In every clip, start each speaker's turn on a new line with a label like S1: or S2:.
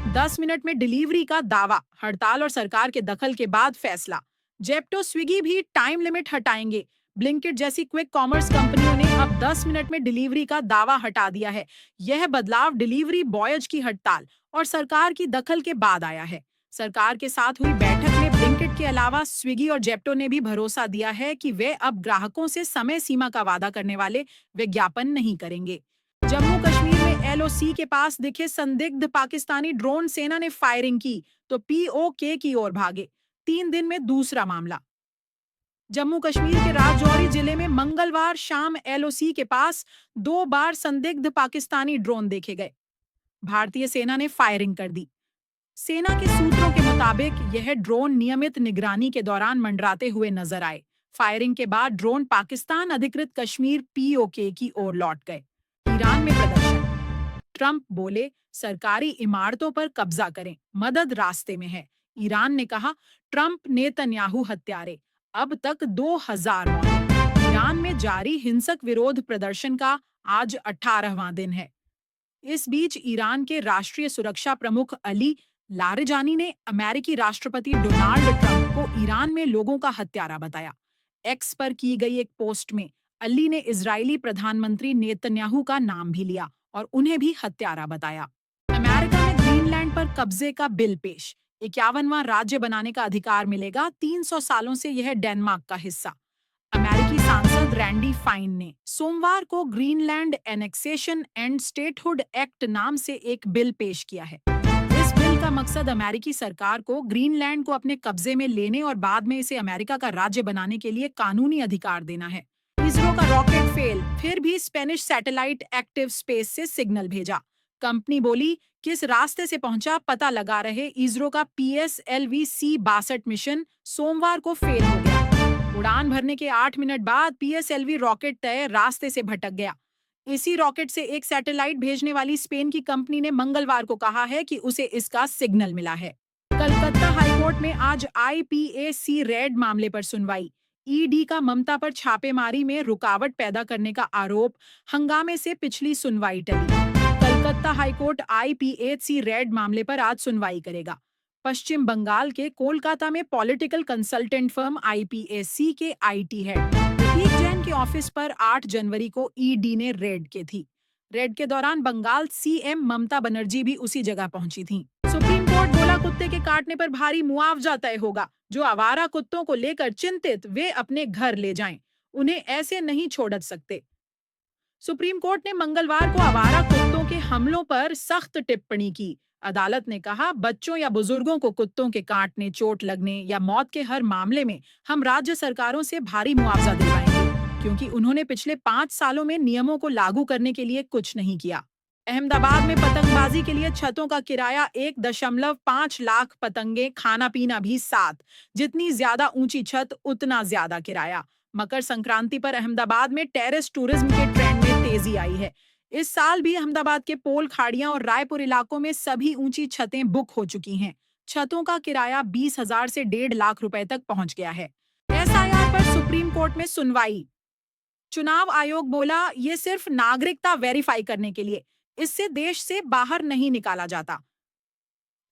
S1: 10 minute में delivery का दावा, हड़ताल और सरकार के दखल के बाद फैसला। जेप्टो स्विगी भी टाइम लिमिट हटाएंगे। ब्लिंकिट जैसी क्विक कॉमर्स कंपनियों ने अब 10 मिनट में डिलीवरी का दावा हटा दिया है। यह बदलाव डिलीवरी बॉयज की हड़ताल और सरकार की दखल के बाद आया है। सरकार के साथ हुई बैठक में ब्लिंकिट के अलावा स्विगी और जेप्टो ने भी भरोसा दिया है कि वे अब ग्राहकों से समय सीमा का वादा करने वाले विज्ञापन नहीं करेंगे। जम्मू कश्मीर में एलओसी के पास दिखे संदिग्ध पाकिस्तानी ड्रोन, सेना ने फायरिंग की तो पीओके की ओर भागे। 3 दिन में दूसरा मामला। जम्मू कश्मीर के राजौरी जिले में मंगलवार शाम एलओसी के पास 2 बार संदिग्ध पाकिस्तानी ड्रोन देखे गए। भारतीय सेना ने फायरिंग कर दी। सेना के सूत्रों के मुताबिक यह ड्रोन नियमित निगरानी के दौरान मंडराते हुए नजर आए। फायरिंग के बाद ड्रोन पाकिस्तान अधिकृत कश्मीर पीओके की ओर लौट गए। ईरान में प्रदर्शन। ट्रंप बोले सरकारी इमारतों पर कब्जा करें, मदद रास्ते में है। ईरान ने कहा ट्रंप नेतन्याहू हत्यारे, अब तक 2000 मौतें। ईरान में जारी हिंसक विरोध प्रदर्शन का आज 18वां दिन है। इस बीच ईरान के राष्ट्रीय सुरक्षा प्रमुख अली लारिजानी ने अमेरिकी राष्ट्रपति डोनाल्ड ट्रंप को ईरान में लोगों का हत्यारा बताया। एक्स पर की गई एक पोस्ट में अली ने इजरायली प्रधानमंत्री नेतन्याहू का नाम भी लिया और उन्हें भी हत्यारा बताया। अमेरिका में ग्रीनलैंड पर कब्जे का बिल पेश। 51वां राज्य बनाने का अधिकार मिलेगा। 300 सालों से यह डेनमार्क का हिस्सा। अमेरिकी सांसद रैंडी फाइन ने सोमवार को Greenland annexation and statehood act नाम से एक बिल पेश किया है। इस बिल का मकसद अमेरिकी सरकार को ग्रीनलैंड को अपने कब्जे में लेने और बाद में इसे अमेरिका का राज्य बनाने के लिए कानूनी अधिकार देना है। इसरो का रॉकेट फेल, फिर भी स्पेनिश सैटेलाइट एक्टिव स्पेस से सिग्नल भेजा। कंपनी बोली किस रास्ते से पहुंचा पता लगा रहे इसरो का PSLV-C-62 मिशन सोमवार को फेल हो गया। उड़ान भरने के 8 मिनट बाद PSLV रॉकेट तय रास्ते से भटक गया। इसी रॉकेट से एक सैटेलाइट भेजने वाली स्पेन की कंपनी ने मंगलवार को कहा है कि उसे इसका सिग्नल मिला है। कलकत्ता हाईकोर्ट में आज IPAC रेड मामले पर सुनवाई। ईडी का ममता पर छापेमारी में रुकावट पैदा करने का आरोप, हंगामे से पिछली सुनवाई टली। कलकत्ता हाईकोर्ट IPAC रेड मामले पर आज सुनवाई करेगा। पश्चिम बंगाल के कोलकाता में पॉलिटिकल कंसल्टेंट फर्म IPAC के IT हेड प्रतीक जैन के ऑफिस पर 8 जनवरी को ईडी ने रेड की थी। रेड के दौरान बंगाल CM ममता बनर्जी भी उसी जगह पहुंची थीं। सुप्रीम कोर्ट बोला कुत्ते के काटने पर भारी मुआवजा तय होगा। जो आवारा कुत्तों को लेकर चिंतित, वे अपने घर ले जाएं। उन्हें ऐसे नहीं छोड़ सकते। सुप्रीम कोर्ट ने मंगलवार को आवारा कुत्तों के हमलों पर सख्त टिप्पणी की। अदालत ने कहा बच्चों या बुजुर्गों को कुत्तों के काटने, चोट लगने या मौत के हर मामले में हम राज्य सरकारों से भारी मुआवजा दिलवाएंगे, क्योंकि उन्होंने पिछले 5 सालों में नियमों को लागू करने के लिए कुछ नहीं किया। अहमदाबाद में पतंगबाजी के लिए छतों का किराया 1.5 लाख, पतंगे, खाना पीना भी 7। जितनी ज्यादा ऊंची छत उतना ज्यादा किराया। मकर संक्रांति पर अहमदाबाद में टेरेस टूरिज्म के ट्रेंड में तेजी आई है। इस साल भी अहमदाबाद के पोल खाड़ियां और रायपुर इलाकों में सभी ऊंची छतें बुक हो चुकी हैं। छतों का किराया 20,000 से 1.5 लाख रुपए तक पहुंच गया है। SIR पर सुप्रीम कोर्ट में सुनवाई। चुनाव आयोग बोला ये सिर्फ नागरिकता वेरीफाई करने के लिए, इससे देश से बाहर नहीं निकाला जाता।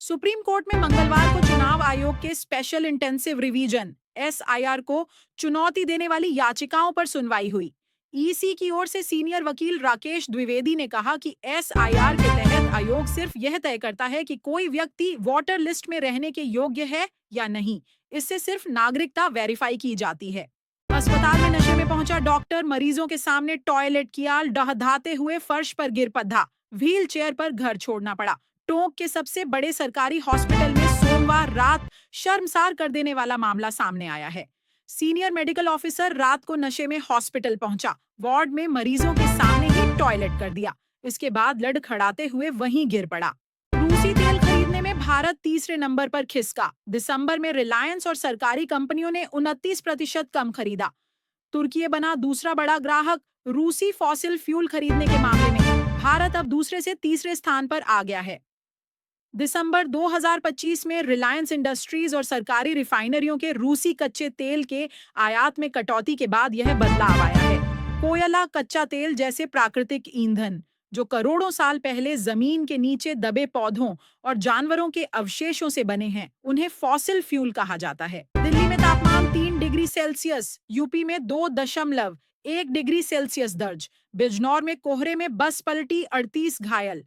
S1: सुप्रीम कोर्ट में मंगलवार को चुनाव आयोग के स्पेशल इंटेंसिव रिवीजन SIR को चुनौती देने वाली याचिकाओं पर सुनवाई हुई। EC की ओर से सीनियर वकील राकेश द्विवेदी ने कहा कि SIR के तहत आयोग सिर्फ यह तय करता है कि कोई व्यक्ति वोटर लिस्ट में रहने के योग्य है या नहीं। इससे सिर्फ नागरिकता वेरीफाई की जाती है। अस्पताल में नशे में पहुंचा डॉक्टर मरीजों के सामने टॉयलेट किया, डहधाते हुए फर्श पर गिर पड़ा, व्हील चेयर पर घर छोड़ना पड़ा। टोंक के सबसे बड़े सरकारी हॉस्पिटल में सोमवार रात शर्मसार कर देने वाला मामला सामने आया है। सीनियर मेडिकल ऑफिसर रात को नशे में हॉस्पिटल पहुंचा, वार्ड में मरीजों के सामने ही टॉयलेट कर दिया। इसके बाद लड़खड़ाते हुए वहीं गिर पड़ा। रूसी तेल खरीदने में भारत तीसरे नंबर पर खिसका। दिसंबर में रिलायंस और सरकारी कंपनियों ने 29% कम खरीदा। तुर्की बना दूसरा बड़ा ग्राहक। रूसी फॉसिल फ्यूल खरीदने के मामले में भारत अब दूसरे से तीसरे स्थान पर आ गया है। दिसंबर 2025 में रिलायंस इंडस्ट्रीज और सरकारी रिफाइनरियों के रूसी कच्चे तेल के आयात में कटौती के बाद यह बदलाव आया है। कोयला, कच्चा तेल जैसे प्राकृतिक ईंधन, जो करोड़ों साल पहले जमीन के नीचे दबे पौधों और जानवरों के अवशेषों से बने हैं। उन्हें फॉसिल फ्यूल कहा जाता है। दिल्ली में तापमान 3 डिग्री सेल्सियस, यूपी में 2.1 डिग्री सेल्सियस दर्ज, बिजनौर में कोहरे में बस पलटी, 38 घायल।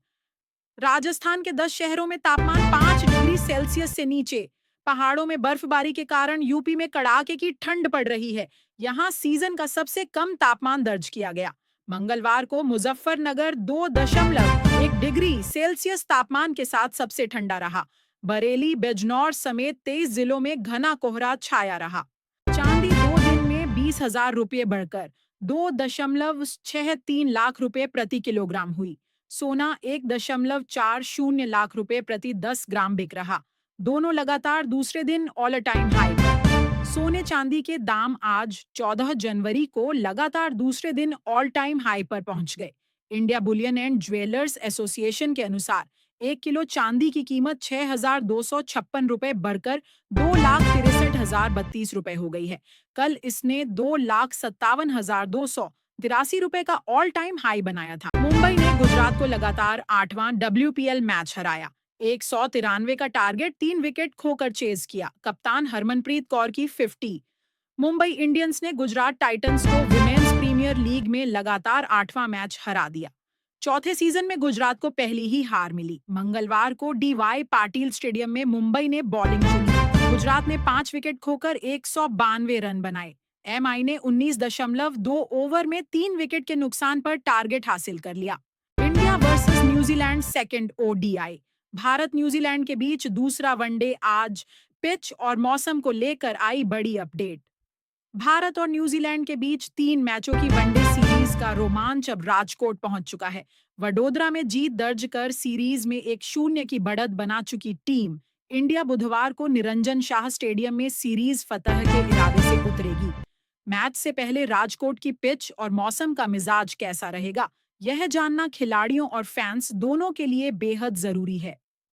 S1: राजस्थान के 10 शहरों में तापमान 5 डिग्री सेल्सियस से नीचे। पहाड़ों में बर्फबारी के कारण यूपी में कड़ाके की ठंड पड़ रही है। यहाँ सीजन का सबसे कम तापमान दर्ज किया गया। मंगलवार को मुजफ्फरनगर 2.1 डिग्री सेल्सियस तापमान के साथ सबसे ठंडा रहा। बरेली, बिजनौर समेत 23 जिलों में घना कोहरा छाया रहा। चांदी 2 दिन में 20,000 रुपये बढ़कर 2.63 लाख रुपए प्रति किलोग्राम हुई। सोना 1.40 लाख रुपए प्रति 10 ग्राम बिक रहा। दोनों लगातार दूसरे दिन ऑल टाइम हाई पर। सोने चांदी के दाम आज 14 जनवरी को लगातार दूसरे दिन ऑल टाइम हाई पर पहुंच गए। India Boolean and jewellers association के अनुसार 1 किलो चांदी की कीमत 6,256 रुपए बढ़कर 2,63,032 रुपए हो गई है। कल इसने 2,57,283 रुपए का ऑल टाइम हाई बनाया था। मुंबई ने गुजरात को लगातार 8वां WPL मैच हराया। 193 का टारगेट 3 विकेट खोकर चेज किया। कप्तान हरमनप्रीत कौर की 50। मुंबई इंडियंस ने गुजरात टाइटंस को विमेंस प्रीमियर लीग में लगातार 8वां मैच हरा दिया। चौथे सीजन में गुजरात को पहली ही हार मिली। मंगलवार को DY पाटिल स्टेडियम में मुंबई ने बॉलिंग चुनी। गुजरात ने 5 विकेट खोकर 192 रन बनाए। MI ने 19.2 ओवर में 3 विकेट के नुकसान पर टारगेट हासिल कर लिया। India versus New Zealand second ODI। Bharat New Zealand के बीच दूसरा वनडे आज। पिच और मौसम को लेकर आई बड़ी अपडेट। भारत और न्यूजीलैंड के बीच 3 मैचों की वनडे सीरीज का रोमांच अब राजकोट पहुंच चुका है। वडोदरा में जीत दर्ज कर सीरीज में 1-0 की बढ़त बना चुकी टीम इंडिया बुधवार को निरंजन शाह स्टेडियम में सीरीज फतह के इरादे से उतरेगी। मैच से पहले राजकोट की पिच और मौसम का मिजाज कैसा रहेगा, यह जानना खिलाड़ियों और फैंस दोनों के लिए बेहद जरूरी है।